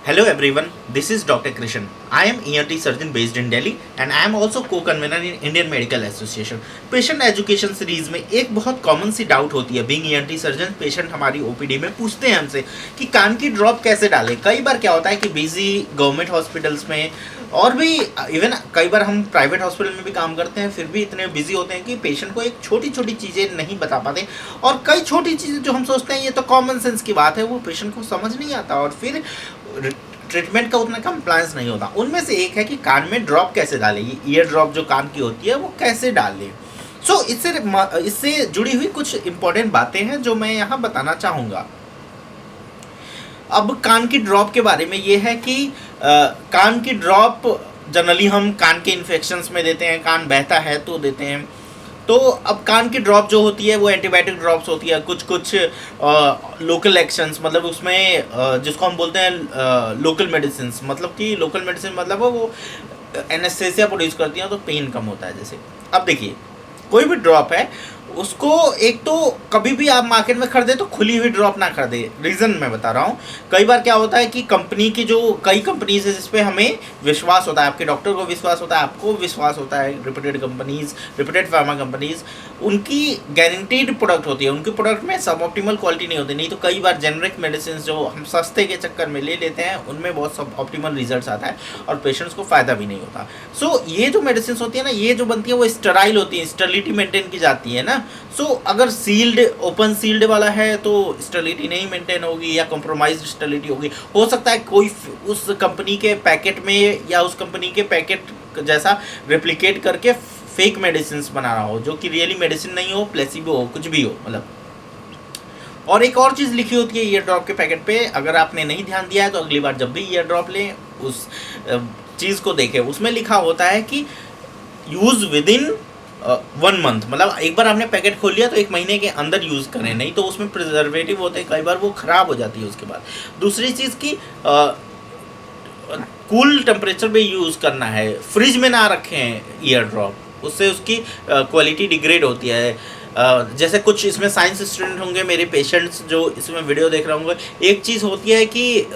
Hello everyone, this is Dr. Krishan. I am ENT surgeon based in Delhi and I am also co-convener in Indian Medical Association. Patient education series में एक बहुत common सी doubt होती है being ENT surgeon. Patient हमारी OPD में पूछते हैं हमसे कि कान की ड्रॉप कैसे डालें। कई बार क्या होता है कि बिजी गवर्नमेंट हॉस्पिटल्स में और भी इवन कई बार हम प्राइवेट हॉस्पिटल में भी काम करते हैं, फिर भी इतने बिजी होते हैं कि पेशेंट को एक छोटी छोटी चीज़ें नहीं बता पाते। और कई छोटी चीज़ें जो हम सोचते हैं ये तो कॉमन सेंस की बात है, वो पेशेंट को समझ नहीं आता और फिर ट्रीटमेंट का उतना कंप्लायंस नहीं होता। उनमें से एक है कि कान में ड्रॉप कैसे डालें, ये ईयर ड्रॉप जो कान की होती है वो कैसे डालें। सो इससे जुड़ी हुई कुछ इंपॉर्टेंट बातें हैं जो मैं यहाँ बताना चाहूँगा। अब कान की ड्रॉप के बारे में ये है कि कान की ड्रॉप जनरली हम कान के इन्फेक्शंस में देते हैं, कान बहता है तो देते हैं। तो अब कान की ड्रॉप जो होती है वो एंटीबायोटिक ड्रॉप्स होती है, कुछ लोकल एक्शंस, मतलब उसमें जिसको हम बोलते हैं लोकल मेडिसिन, मतलब कि लोकल मेडिसिन मतलब वो एनेस्थेसिया प्रोड्यूस करती हैं तो पेन कम होता है। जैसे अब देखिए कोई भी ड्रॉप है उसको एक तो कभी भी आप मार्केट में खरीदे तो खुली हुई ड्रॉप ना खरीदे। रीज़न मैं बता रहा हूँ, कई बार क्या होता है कि कंपनी की जो कई कंपनीज है जिस पे हमें विश्वास होता है, आपके डॉक्टर को विश्वास होता है, आपको विश्वास होता है, reputed companies, reputed pharma companies, उनकी गारंटीड प्रोडक्ट होती है, उनके प्रोडक्ट में सब ऑप्टिमल क्वालिटी नहीं होती। नहीं तो कई बार जेनरिक मेडिसिन जो हम सस्ते के चक्कर में ले लेते हैं उनमें बहुत सब ऑप्टिमल रिजल्ट आता है और पेशेंट्स को फ़ायदा भी नहीं होता। सो ये जो मेडिसिन होती है ना, ये जो बनती है वो स्टेराइल होती है, स्टेरिलिटी मेंटेन की जाती है ना। सो अगर सील्ड ओपन सील्ड वाला है तो स्टेरिलिटी नहीं मेंटेन होगी या कॉम्प्रोमाइज्ड स्टेरिलिटी होगी। हो सकता है कोई उस कंपनी के पैकेट में या उस कंपनी के पैकेट जैसा रेप्लिकेट करके फेक मेडिसिन बना रहा हो जो कि रियली मेडिसिन नहीं हो, प्लेसिबो हो, कुछ भी हो मतलब। और एक और चीज़ लिखी होती है ईयर ड्रॉप के पैकेट पे, अगर आपने नहीं ध्यान दिया है तो अगली बार जब भी ईयर ड्रॉप लें उस चीज़ को देखें। उसमें लिखा होता है कि यूज़ विद इन 1 मंथ, मतलब एक बार आपने पैकेट खोल लिया तो 1 महीने के अंदर यूज़ करें, नहीं तो उसमें प्रिजर्वेटिव होते हैं, कई बार वो ख़राब हो जाती है उसके बाद। दूसरी चीज़ की कूल टेम्परेचर पे यूज़ करना है, फ्रिज में ना रखें ईयर ड्रॉप, उससे उसकी क्वालिटी डिग्रेड होती है। जैसे कुछ इसमें साइंस स्टूडेंट होंगे मेरे पेशेंट्स जो इसमें वीडियो देख रहे होंगे, एक चीज़ होती है कि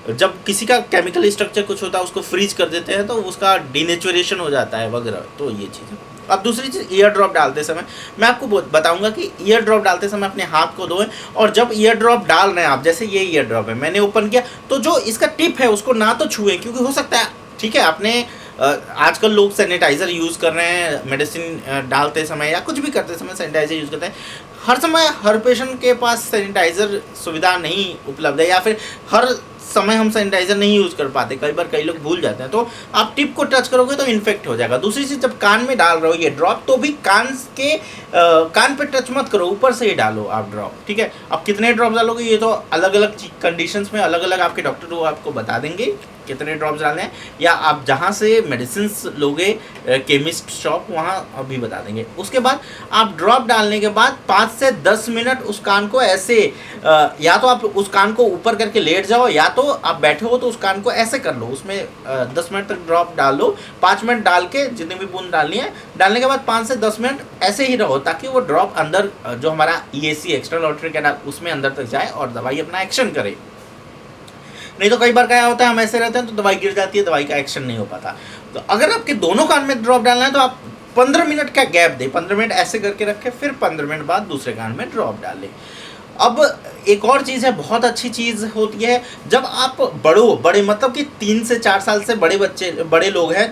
जब किसी का केमिकल स्ट्रक्चर कुछ होता है उसको फ्रीज कर देते हैं तो उसका डिनेचुरेशन हो जाता है वगैरह, तो ये चीज़ है। अब दूसरी चीज़, ईयर ड्रॉप डालते समय मैं आपको बताऊंगा कि ईयर ड्रॉप डालते समय अपने हाथ को धोएं, और जब ईयर ड्रॉप डाल रहे हैं आप, जैसे ये ईयर ड्रॉप है मैंने ओपन किया तो जो इसका टिप है उसको ना तो छुएं, क्योंकि हो सकता है ठीक है आपने आजकल लोग सैनिटाइज़र यूज़ कर रहे हैं मेडिसिन डालते समय या कुछ भी करते समय सैनिटाइज़र यूज़ करते हैं। हर समय हर पेशेंट के पास सैनिटाइज़र सुविधा नहीं उपलब्ध है या फिर हर समय हम सैनिटाइज़र नहीं यूज़ कर पाते, कई बार कई लोग भूल जाते हैं, तो आप टिप को टच करोगे तो इन्फेक्ट हो जाएगा। दूसरी चीज़, जब कान में डाल रहे हो ये ड्रॉप तो भी कान पे टच मत करो, ऊपर से ही डालो आप ड्रॉप, ठीक है। अब कितने ड्रॉप डालोगे ये तो अलग अलग कंडीशंस में अलग अलग आपके डॉक्टर वो आपको बता देंगे कितने ड्रॉप्स डालने हैं, या आप जहाँ से मेडिसिन लोगे केमिस्ट शॉप वहाँ अभी बता देंगे। उसके बाद आप ड्रॉप डालने के बाद 5 से 10 मिनट उस कान को ऐसे या तो आप उस कान को ऊपर करके लेट जाओ या तो आप बैठे हो तो उस कान को ऐसे कर लो, उसमें 10 मिनट तक ड्रॉप डालो, 5 मिनट डाल के जितनी भी बूंद डालनी है, डालने के बाद 5 से 10 मिनट ऐसे ही रहो ताकि वो ड्रॉप अंदर जो हमारा EAC एक्सटर्नल ऑडिटरी कैनाल उसमें अंदर तक जाए और दवाई अपना एक्शन करे। नहीं तो कई बार क्या होता है हम ऐसे रहते हैं तो दवाई गिर जाती है, दवाई का एक्शन नहीं हो पाता। तो अगर आपके दोनों कान में ड्रॉप डालना है तो आप 15 मिनट का गैप दें, 15 मिनट ऐसे करके रखें, फिर 15 मिनट बाद दूसरे कान में ड्रॉप डालें। अब एक और चीज़ है, बहुत अच्छी चीज़ होती है जब आप बड़े मतलब कि 3 से 4 साल से बड़े लोग हैं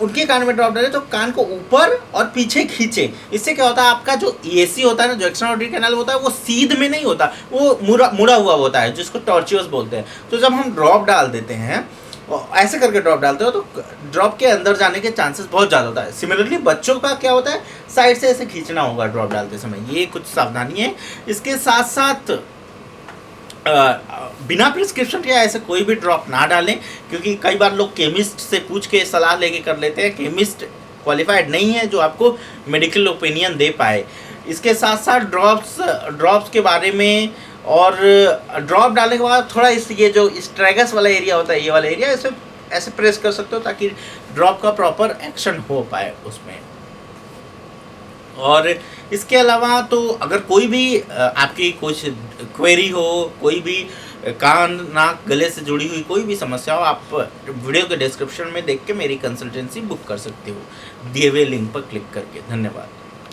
उनके कान में ड्रॉप डालें तो कान को ऊपर और पीछे खींचे। इससे क्या होता है, आपका जो EAC होता है ना, जो एक्सटर्नल ऑडिटरी कैनाल होता है वो सीध में नहीं होता, वो मुड़ा हुआ होता है जिसको टॉर्चियस बोलते हैं। तो जब हम ड्रॉप डाल देते हैं ऐसे करके ड्रॉप डालते हो तो ड्रॉप के अंदर जाने के चांसेस बहुत ज़्यादा होता है। सिमिलरली बच्चों का क्या होता है, साइड से ऐसे खींचना होगा ड्रॉप डालते समय, ये कुछ सावधानी है। इसके साथ साथ बिना प्रिस्क्रिप्शन के ऐसे कोई भी ड्रॉप ना डालें, क्योंकि कई बार लोग केमिस्ट से पूछ के सलाह लेके कर लेते हैं, केमिस्ट क्वालिफाइड नहीं है जो आपको मेडिकल ओपिनियन दे पाए। इसके साथ साथ ड्रॉप्स के बारे में, और ड्रॉप डालने के बाद थोड़ा ये जो स्ट्रैगस वाला एरिया होता है, ये वाला एरिया इसे ऐसे प्रेस कर सकते हो ताकि ड्रॉप का प्रॉपर एक्शन हो पाए उसमें। और इसके अलावा तो अगर कोई भी आपकी कुछ क्वेरी हो, कोई भी कान नाक गले से जुड़ी हुई कोई भी समस्या हो, आप वीडियो के डिस्क्रिप्शन में देख के मेरी कंसल्टेंसी बुक कर सकते हो दिए हुए लिंक पर क्लिक करके। धन्यवाद।